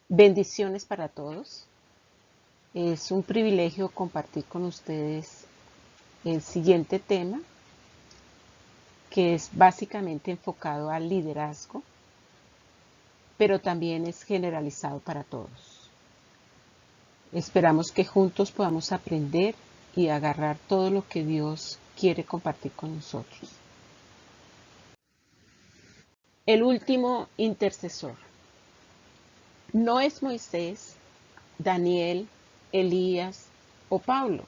Bendiciones para todos. Es un privilegio compartir con ustedes el siguiente tema, que es básicamente enfocado al liderazgo, pero también es generalizado para todos. Esperamos que juntos podamos aprender y agarrar todo lo que Dios quiere compartir con nosotros. El último intercesor. No es Moisés, Daniel, Elías o Pablo.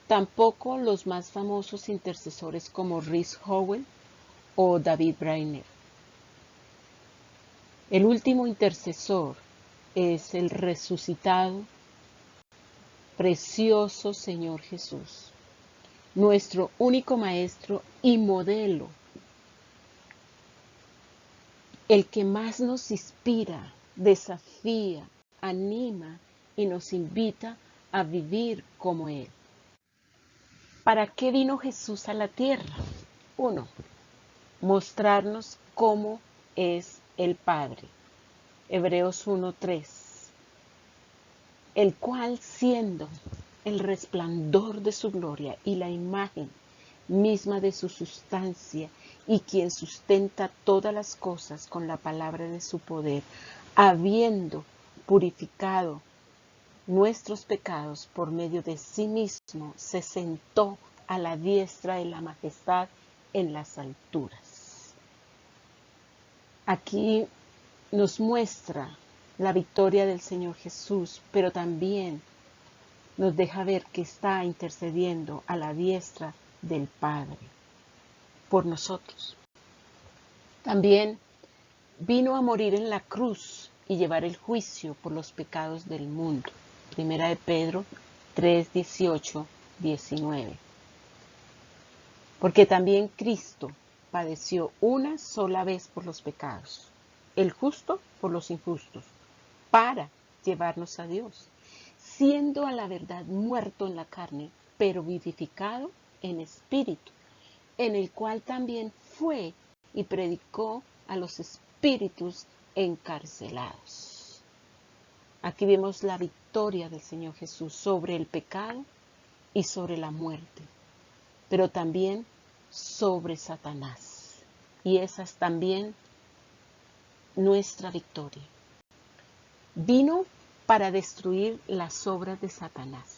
Tampoco los más famosos intercesores como Rhys Howell o David Brainerd. El último intercesor es el resucitado, precioso Señor Jesús, nuestro único maestro y modelo, el que más nos inspira, desafía, anima y nos invita a vivir como Él. ¿Para qué vino Jesús a la tierra? 1. Mostrarnos cómo es el Padre. Hebreos 1:3. El cual, siendo el resplandor de su gloria y la imagen misma de su sustancia, y quien sustenta todas las cosas con la palabra de su poder, habiendo purificado nuestros pecados por medio de sí mismo, se sentó a la diestra de la majestad en las alturas. Aquí nos muestra la victoria del Señor Jesús, pero también nos deja ver que está intercediendo a la diestra del Padre por nosotros. También vino a morir en la cruz y llevar el juicio por los pecados del mundo. Primera de Pedro 3, 18, 19. Porque también Cristo padeció una sola vez por los pecados, el justo por los injustos, para llevarnos a Dios, siendo a la verdad muerto en la carne, pero vivificado en espíritu, en el cual también fue y predicó a los espíritus encarcelados. Aquí vemos la victoria del Señor Jesús sobre el pecado y sobre la muerte, pero también sobre Satanás. Y esa es también nuestra victoria. Vino para destruir las obras de Satanás.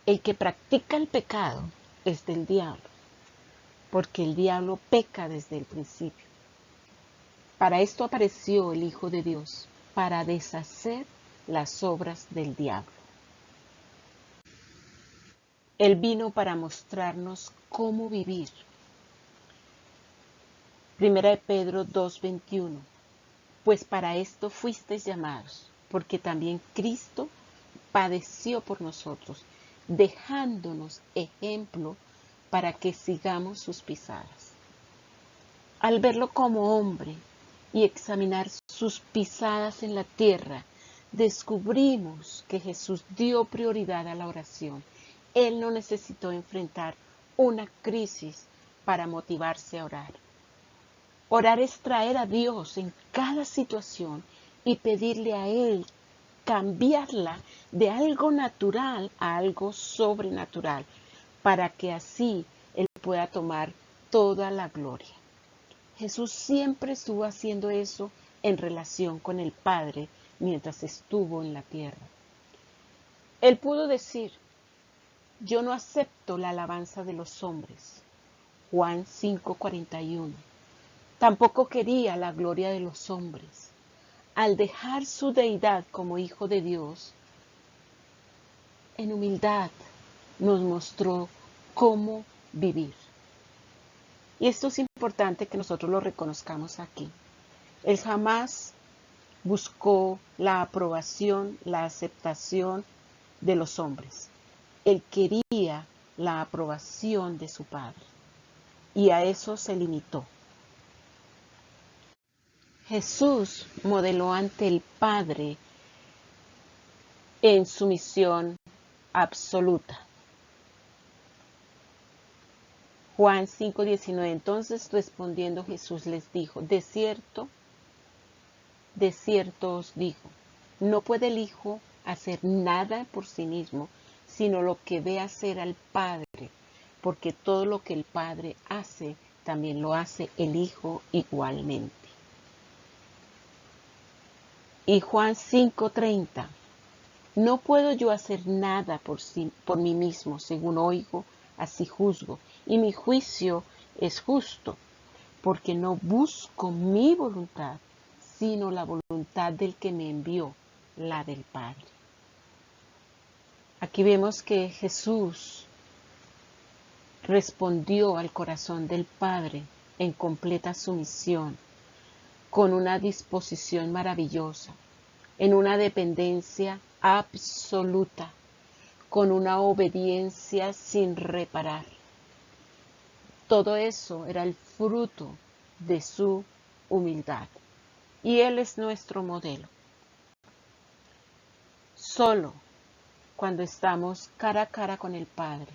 El que practica el pecado es del diablo, porque el diablo peca desde el principio. Para esto apareció el Hijo de Dios, para deshacer las obras del diablo. Él vino para mostrarnos cómo vivir. Primera de Pedro 2:21. Pues para esto fuisteis llamados, porque también Cristo padeció por nosotros, dejándonos ejemplo para que sigamos sus pisadas. Al verlo como hombre y examinar sus pisadas en la tierra, descubrimos que Jesús dio prioridad a la oración. Él no necesitó enfrentar una crisis para motivarse a orar. Orar es traer a Dios en cada situación y pedirle a Él cambiarla de algo natural a algo sobrenatural, para que así Él pueda tomar toda la gloria. Jesús siempre estuvo haciendo eso en relación con el Padre mientras estuvo en la tierra. Él pudo decir: yo no acepto la alabanza de los hombres. Juan 5:41. Tampoco quería la gloria de los hombres. Al dejar su deidad como Hijo de Dios, en humildad nos mostró cómo vivir. Y esto es importante que nosotros lo reconozcamos aquí. Él jamás buscó la aprobación, la aceptación de los hombres. Él quería la aprobación de su Padre. Y a eso se limitó. Jesús modeló ante el Padre en su misión absoluta. Juan 5:19. Entonces respondiendo Jesús les dijo: de cierto De cierto os digo, no puede el Hijo hacer nada por sí mismo, sino lo que ve hacer al Padre, porque todo lo que el Padre hace, también lo hace el Hijo igualmente. Y Juan 5:30, no puedo yo hacer nada por mí mismo, según oigo, así juzgo, y mi juicio es justo, porque no busco mi voluntad, sino la voluntad del que me envió, la del Padre. Aquí vemos que Jesús respondió al corazón del Padre en completa sumisión, con una disposición maravillosa, en una dependencia absoluta, con una obediencia sin reparar. Todo eso era el fruto de su humildad. Y Él es nuestro modelo. Solo cuando estamos cara a cara con el Padre,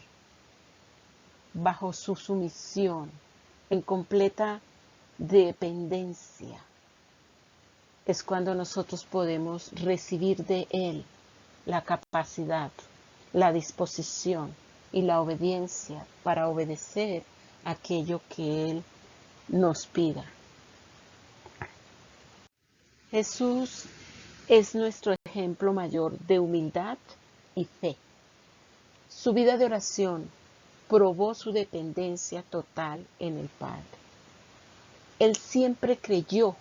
bajo su sumisión, en completa dependencia, es cuando nosotros podemos recibir de Él la capacidad, la disposición y la obediencia para obedecer aquello que Él nos pida. Jesús es nuestro ejemplo mayor de humildad y fe. Su vida de oración probó su dependencia total en el Padre. Él siempre creyó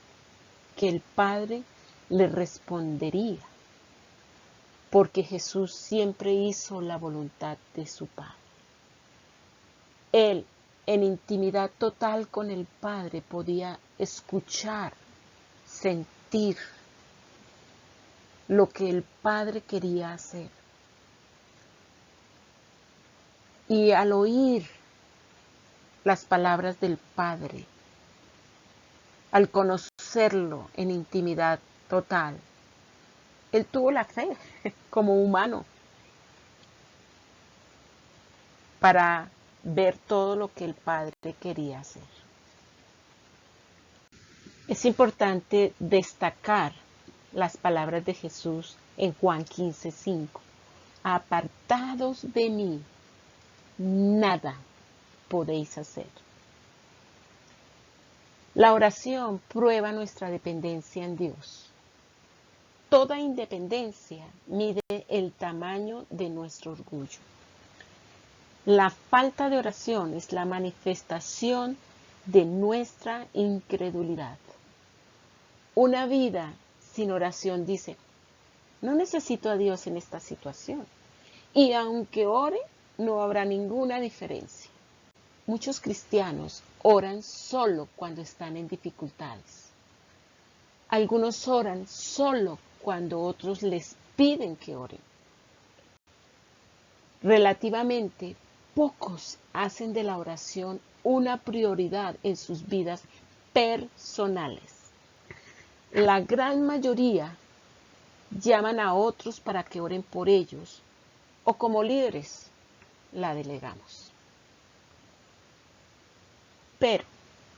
que el Padre le respondería, porque Jesús siempre hizo la voluntad de su Padre. Él, en intimidad total con el Padre, podía escuchar, sentir lo que el Padre quería hacer. Y al oír las palabras del Padre, al conocerlo en intimidad total, él tuvo la fe como humano para ver todo lo que el Padre quería hacer. Es importante destacar las palabras de Jesús en Juan 15:5. Apartados de mí, nada podéis hacer. La oración prueba nuestra dependencia en Dios. Toda independencia mide el tamaño de nuestro orgullo. La falta de oración es la manifestación de nuestra incredulidad. Una vida sin oración dice, no necesito a Dios en esta situación. Y aunque ore, no habrá ninguna diferencia. Muchos cristianos oran solo cuando están en dificultades. Algunos oran solo cuando otros les piden que oren. Relativamente, pocos hacen de la oración una prioridad en sus vidas personales. La gran mayoría llaman a otros para que oren por ellos o como líderes la delegamos. Pero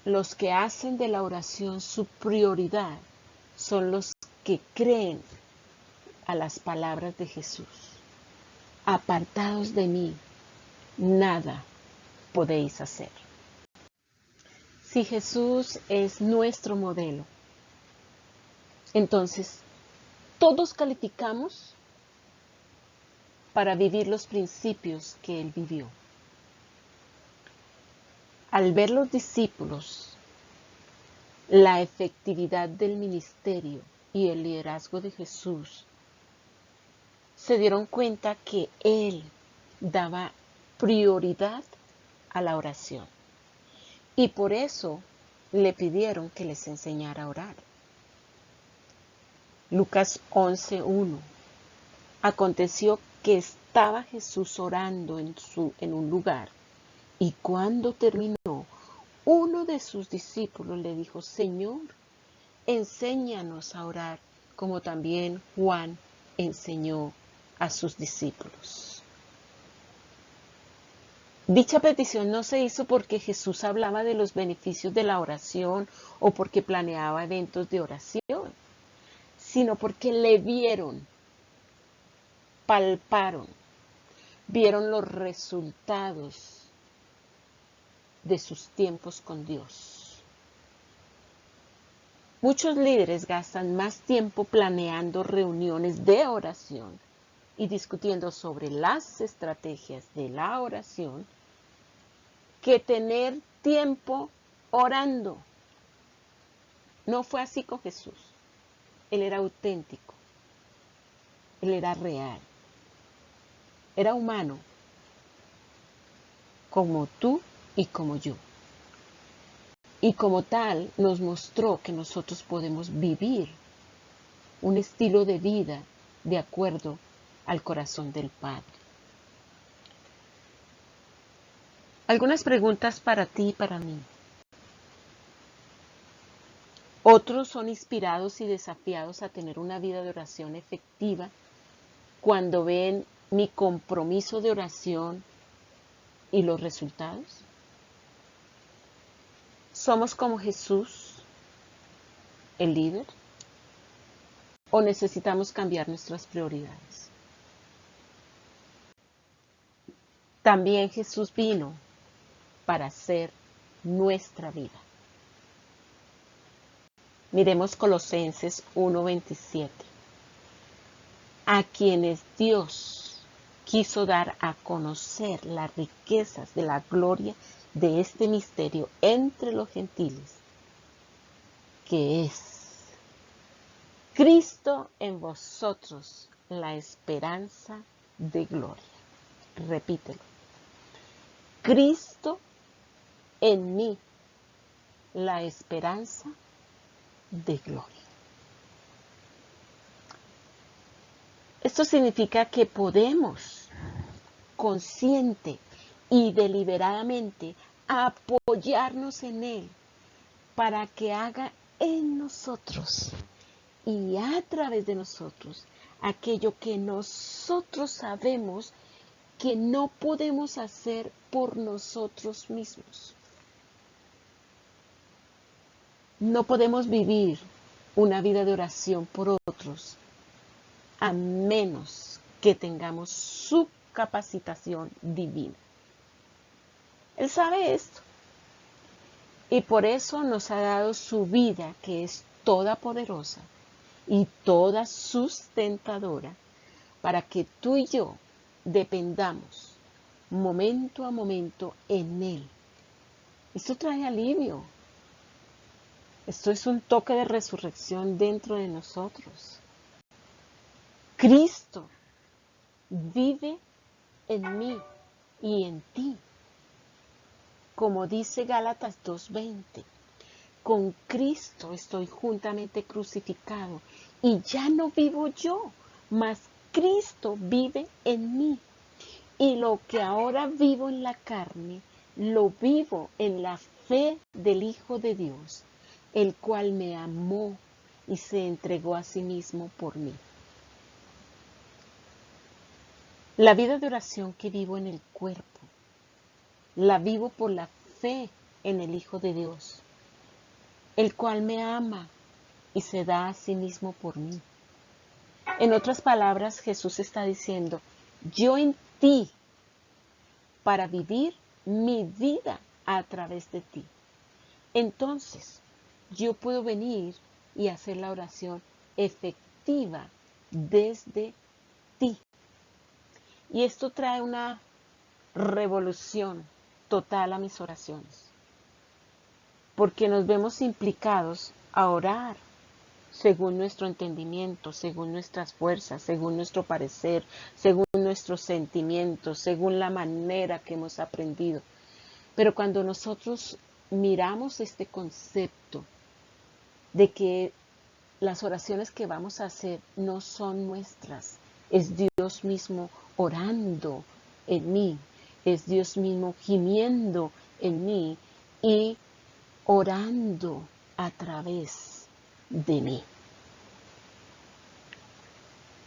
los que hacen de la oración su prioridad son los que creen a las palabras de Jesús. Apartados de mí, nada podéis hacer. Si Jesús es nuestro modelo, entonces todos calificamos para vivir los principios que Él vivió. Al ver los discípulos la efectividad del ministerio y el liderazgo de Jesús, se dieron cuenta que Él daba prioridad a la oración. Y por eso le pidieron que les enseñara a orar. Lucas 11:1. Aconteció que estaba Jesús orando en un lugar, y cuando terminó, uno de sus discípulos le dijo, Señor, enséñanos a orar, como también Juan enseñó a sus discípulos. Dicha petición no se hizo porque Jesús hablaba de los beneficios de la oración o porque planeaba eventos de oración. sino porque le vieron, palparon, vieron los resultados de sus tiempos con Dios. Muchos líderes gastan más tiempo planeando reuniones de oración y discutiendo sobre las estrategias de la oración que tener tiempo orando. No fue así con Jesús. Él era auténtico. Él era real. Era humano, como tú y como yo. Y como tal, nos mostró que nosotros podemos vivir un estilo de vida de acuerdo al corazón del Padre. Algunas preguntas para ti y para mí. Otros son inspirados y desafiados a tener una vida de oración efectiva cuando ven mi compromiso de oración y los resultados. ¿Somos como Jesús, el líder? ¿O necesitamos cambiar nuestras prioridades? También Jesús vino para hacer nuestra vida. Miremos Colosenses 1:27. A quienes Dios quiso dar a conocer las riquezas de la gloria de este misterio entre los gentiles, que es Cristo en vosotros, la esperanza de gloria. Repítelo. Cristo en mí, la esperanza de gloria. Esto significa que podemos consciente y deliberadamente apoyarnos en Él para que haga en nosotros y a través de nosotros aquello que nosotros sabemos que no podemos hacer por nosotros mismos. No podemos vivir una vida de oración por otros a menos que tengamos su capacitación divina. Él sabe esto y por eso nos ha dado su vida, que es toda poderosa y toda sustentadora, para que tú y yo dependamos momento a momento en Él. Esto trae alivio. Esto es un toque de resurrección dentro de nosotros. Cristo vive en mí y en ti. Como dice Gálatas 2:20, con Cristo estoy juntamente crucificado y ya no vivo yo, mas Cristo vive en mí. Y lo que ahora vivo en la carne, lo vivo en la fe del Hijo de Dios, el cual me amó y se entregó a sí mismo por mí. La vida de oración que vivo en el cuerpo, la vivo por la fe en el Hijo de Dios, el cual me ama y se da a sí mismo por mí. En otras palabras, Jesús está diciendo, yo en ti, para vivir mi vida a través de ti. Entonces, yo puedo venir y hacer la oración efectiva desde ti. Y esto trae una revolución total a mis oraciones, porque nos vemos implicados a orar según nuestro entendimiento, según nuestras fuerzas, según nuestro parecer, según nuestros sentimientos, según la manera que hemos aprendido. Pero cuando nosotros miramos este concepto de que las oraciones que vamos a hacer no son nuestras, es Dios mismo orando en mí, es Dios mismo gimiendo en mí y orando a través de mí.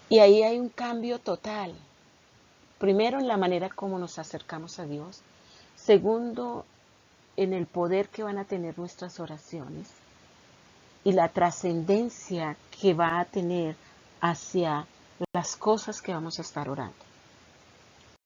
Y ahí hay un cambio total. Primero, en la manera como nos acercamos a Dios. Segundo, en el poder que van a tener nuestras oraciones. y la trascendencia que va a tener hacia las cosas que vamos a estar orando.